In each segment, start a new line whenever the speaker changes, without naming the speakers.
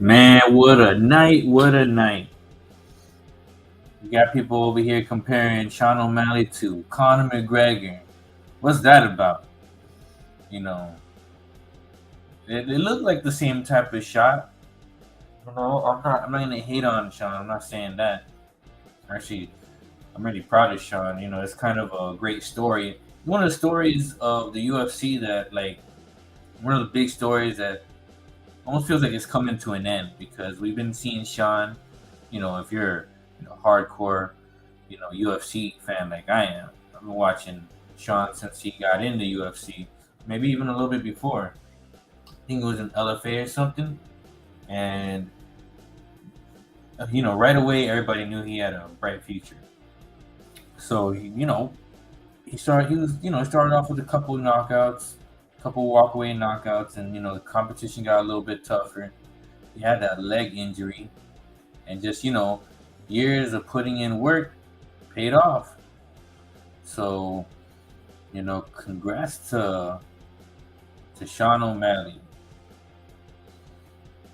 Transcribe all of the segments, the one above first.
Man, what a night! What a night! You got people over here comparing Sean O'Malley to Conor McGregor. What's that about? You know, they look like the same type of shot. You know, I'm not gonna hate on Sean. I'm not saying that. Actually, I'm really proud of Sean. You know, it's kind of a great story. One of the stories of the UFC that, like, one of the big stories that almost feels like it's coming to an end because we've been seeing Sean. You know, if you're hardcore, UFC fan like I am, I've been watching Sean since he got into UFC, maybe even a little bit before. I think it was in LFA or something, and right away everybody knew he had a bright future. So he started off with a couple knockouts, couple walkaway knockouts, and the competition got a little bit tougher. He had that leg injury, and just years of putting in work paid off. So congrats to Sean O'Malley.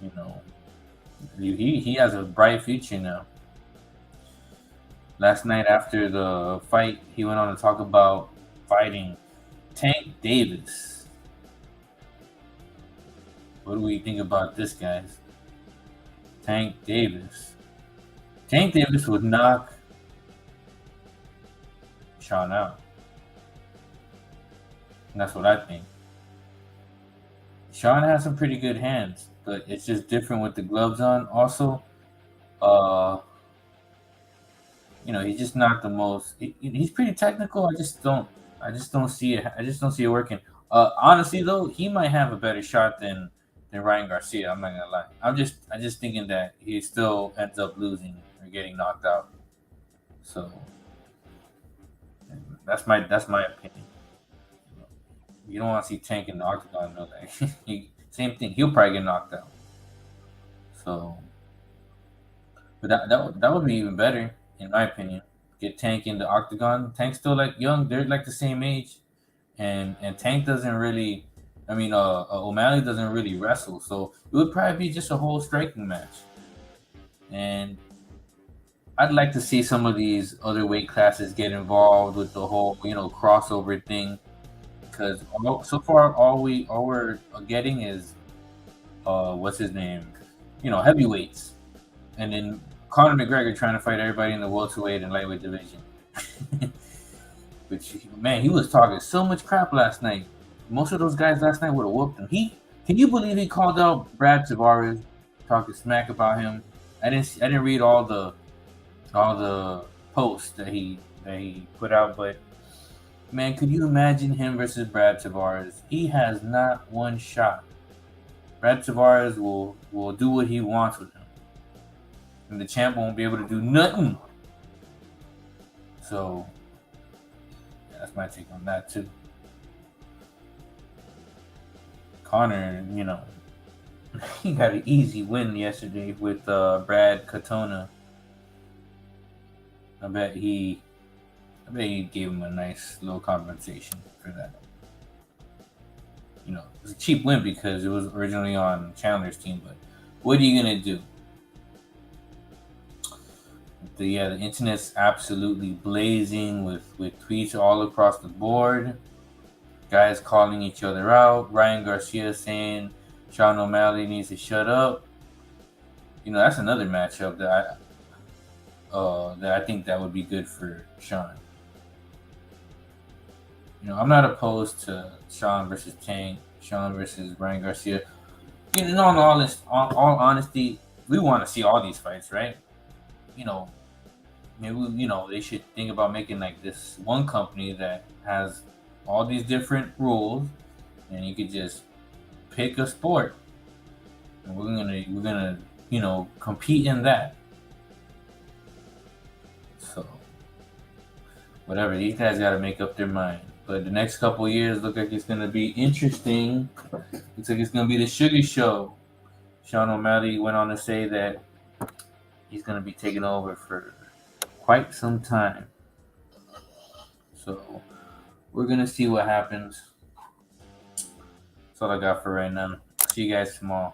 You know, he has a bright future now. Last night after the fight, he went on to talk about fighting Tank Davis. What do we think about this, guys? Tank Davis. Tank Davis would knock Sean out. And that's what I think. Sean has some pretty good hands, but it's just different with the gloves on. Also, uh, he's just not the most. He's pretty technical. I just don't see it. I just don't see it working. Honestly, though, he might have a better shot than Ryan Garcia. I'm not gonna lie. I just thinking that he still ends up losing or getting knocked out. So that's my opinion. You don't want to see Tank in the octagon, though. Like, same thing. He'll probably get knocked out. So, but that would be even better, in my opinion. Get Tank in the octagon. Tank's still like young. They're like the same age, and Tank doesn't really. I mean, O'Malley doesn't really wrestle, so it would probably be just a whole striking match. And I'd like to see some of these other weight classes get involved with the whole crossover thing, because so far all we're getting is what's his name, heavyweights, and then Conor McGregor trying to fight everybody in the welterweight and lightweight division. Which, man, he was talking so much crap last night. Most of those guys last night would have whooped him. Can you believe he called out Brad Tavares, talking smack about him? I didn't read all the posts that he put out, but man, could you imagine him versus Brad Tavares? He has not one shot. Brad Tavares will do what he wants with him, and the champ won't be able to do nothing. So that's my take on that too. Connor, he got an easy win yesterday with Brad Katona. I bet he gave him a nice little compensation for that. It was a cheap win because it was originally on Chandler's team, but what are you gonna do? The internet's absolutely blazing with tweets all across the board. Guys calling each other out. Ryan Garcia saying Sean O'Malley needs to shut up. that's another matchup that I think that would be good for Sean. I'm not opposed to Sean versus Tank, Sean versus Brian Garcia. In all honesty, we want to see all these fights, right? You know, maybe they should think about making like this one company that has all these different rules, and you could just pick a sport, and we're gonna compete in that. So whatever, these guys got to make up their mind. But the next couple of years look like it's gonna be interesting. Looks like it's gonna be the Sugar Show. Sean O'Malley went on to say that he's gonna be taking over for quite some time. So we're gonna see what happens. That's all I got for right now. See you guys tomorrow.